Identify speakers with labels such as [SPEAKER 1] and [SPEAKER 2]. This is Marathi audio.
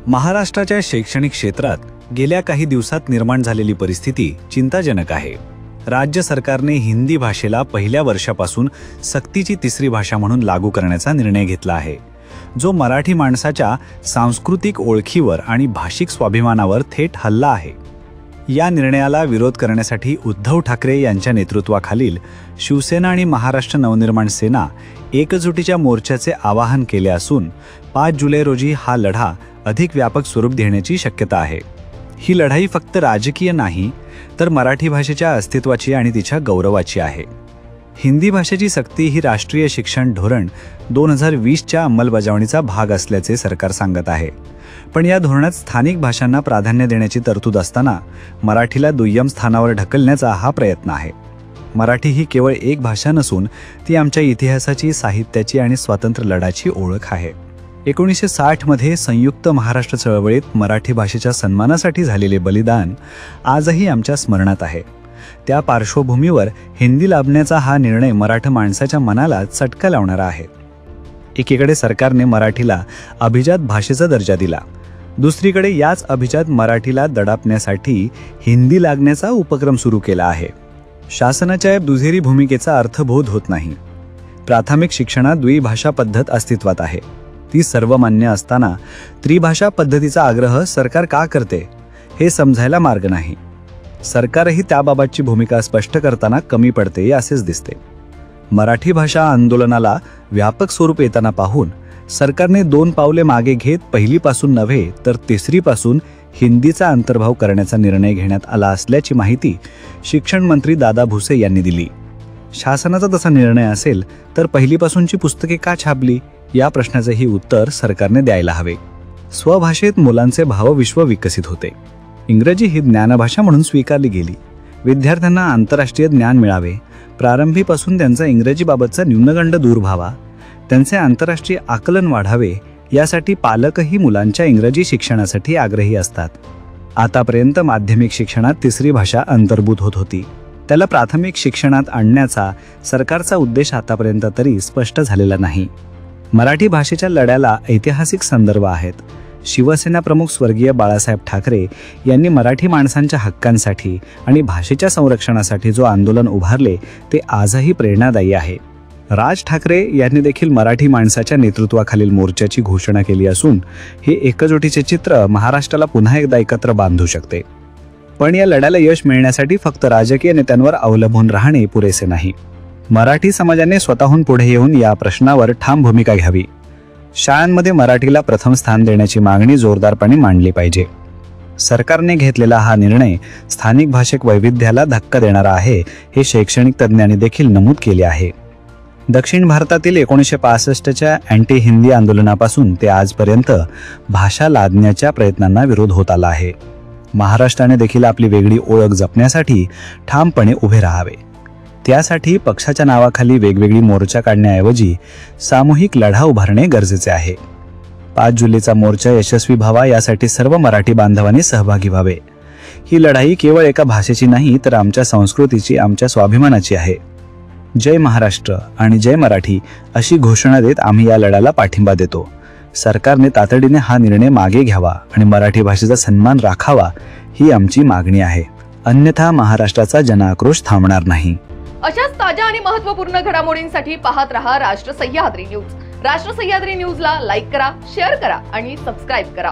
[SPEAKER 1] महाराष्ट्राच्या शैक्षणिक क्षेत्रात गेल्या काही दिवसात निर्माण झालेली परिस्थिती चिंताजनक आहे। राज्य सरकारने हिंदी भाषेला पहिल्या वर्षापासून सक्तीची तिसरी भाषा म्हणून लागू करण्याचा निर्णय घेतला आहे, जो मराठी माणसाच्या सांस्कृतिक ओळखीवर आणि भाषिक स्वाभिमानावर थेट हल्ला आहे। या निर्णयाला विरोध करण्यासाठी उद्धव ठाकरे यांच्या नेतृत्वाखालील शिवसेना आणि महाराष्ट्र नवनिर्माण सेना एकजुटीच्या मोर्चाचे आवाहन केले असून 5 जुलै रोजी हा लढा अधिक व्यापक स्वरूप घेण्याची शक्यता आहे। ही लढाई फक्त राजकीय नाही, तर मराठी भाषेच्या अस्तित्वाची आणि तिच्या गौरवाची आहे। हिंदी भाषेची सक्ती ही राष्ट्रीय शिक्षण धोरण 2020च्या अंमलबजावणीचा भाग असल्याचे सरकार सांगत आहे। पण या धोरणात स्थानिक भाषांना प्राधान्य देण्याची तरतूद असताना मराठीला दुय्यम स्थानावर ढकलण्याचा हा प्रयत्न आहे। मराठी ही केवळ एक भाषा नसून ती आमच्या इतिहासाची, साहित्याची आणि स्वातंत्र्य लढ्याची ओळख आहे। 1960 मध्ये संयुक्त महाराष्ट्र चळवळीत मराठी भाषेच्या सन्मानासाठी झालेले बलिदान आजही आमच्या स्मरणात आहे। त्या पार्श्वभूमीवर हिंदी लाभण्याचा हा निर्णय मराठा माणसाच्या मनाला चटका लावणारा आहे। एकीकडे सरकारने मराठीला अभिजात भाषेचा दर्जा दिला, दुसरीकडे याच अभिजात मराठीला दडापण्यासाठी हिंदी लागण्याचा उपक्रम सुरू केला आहे। शासनाच्या दुहेरी भूमिकेचा अर्थबोध होत नाही। प्राथमिक शिक्षणात द्विभाषा पद्धत अस्तित्वात आहे, ती सर्वमान्य असताना त्रिभाषा पद्धतीचा आग्रह सरकार का करते हे समजायला मार्ग नाही। सरकारही त्याबाबतची भूमिका स्पष्ट करताना कमी पडते असेच दिसते। मराठी भाषा आंदोलनाला व्यापक स्वरूप येताना पाहून सरकारने 2 पावले मागे घेत पहिलीपासून नव्हे तर तिसरीपासून हिंदीचा अंतर्भाव करण्याचा निर्णय घेण्यात आला असल्याची माहिती शिक्षण मंत्री दादा भुसे यांनी दिली। शासनाचा तसा निर्णय असेल तर पहिलीपासूनची पुस्तके का छापली या प्रश्नाचेही उत्तर सरकारने द्यायला हवे। स्वभाषेत मुलांचे भावविश्व विकसित होते। इंग्रजी ही ज्ञानभाषा म्हणून स्वीकारली गेली। विद्यार्थ्यांना आंतरराष्ट्रीय ज्ञान मिळावे, प्रारंभीपासून त्यांचा इंग्रजीबाबतचा न्यूनगंड दूर व्हावा, त्यांचे आंतरराष्ट्रीय आकलन वाढावे, यासाठी पालकही मुलांच्या इंग्रजी शिक्षणासाठी आग्रही असतात। आतापर्यंत माध्यमिक शिक्षणात तिसरी भाषा अंतर्भूत होत होती, त्याला प्राथमिक शिक्षणात आणण्याचा सरकारचा उद्देश आतापर्यंत तरी स्पष्ट झालेला नाही। मराठी भाषेच्या लढ्याला ऐतिहासिक संदर्भ आहेत। शिवसेना प्रमुख स्वर्गीय बाळासाहेब ठाकरे यांनी मराठी माणसांच्या हक्कांसाठी आणि भाषेच्या संरक्षणासाठी जो आंदोलन उभारले ते आजही प्रेरणादायी आहे। राज ठाकरे यांनी देखील मराठी माणसाच्या नेतृत्वाखालील मोर्चाची घोषणा केली असून हे एकजुटीचे चित्र महाराष्ट्राला पुन्हा एकदा एकत्र बांधू शकते। पण या लढ्याला यश मिळण्यासाठी फक्त राजकीय नेत्यांवर अवलंबून राहणे पुरेसे नाही। मराठी समाजाने स्वतःहून पुढे येऊन या प्रश्नावर ठाम भूमिका घ्यावी। शाळांमध्ये मराठीला प्रथम स्थान देण्याची मागणी जोरदारपणे मांडली पाहिजे। सरकारने घेतलेला हा निर्णय स्थानिक भाषिक वैविध्याला धक्का देणारा आहे हे शैक्षणिक तज्ज्ञांनी देखील नमूद केले आहे। दक्षिण भारतातील 1965च्या अँटी हिंदी आंदोलनापासून ते आजपर्यंत भाषा लादण्याच्या प्रयत्नांना विरोध होत आला आहे। महाराष्ट्राने देखील आपली वेगळी ओळख जपण्यासाठी ठामपणे उभे राहावे। त्यासाठी पक्षाच्या नावाखाली वेगवेगळी मोर्चा काढण्याऐवजी सामूहिक लढा उभारणे गरजेचे आहे। 5 जुलैचा मोर्चा यशस्वी व्हावा यासाठी सर्व मराठी बांधवांनी सहभागी व्हावे। ही लढाई केवळ एका भाषेची नाही तर आमच्या संस्कृतीची, आमच्या स्वाभिमानाची आहे। जय महाराष्ट्र आणि जय मराठी अशी घोषणा देत आम्ही या लढ्याला पाठिंबा देतो। सरकारने तातडीने हा निर्णय मागे घ्यावा आणि मराठी भाषेचा सन्मान राखावा ही आमची मागणी आहे, अन्यथा महाराष्ट्राचा जनआक्रोश थांबणार नाही।
[SPEAKER 2] अशाच ताज्या आणि महत्त्वपूर्ण घडामोडींसाठी पाहत रहा राष्ट्र सह्याद्री न्यूज। राष्ट्र सह्याद्री न्यूजला लाईक करा, शेअर करा आणि सबस्क्राईब करा।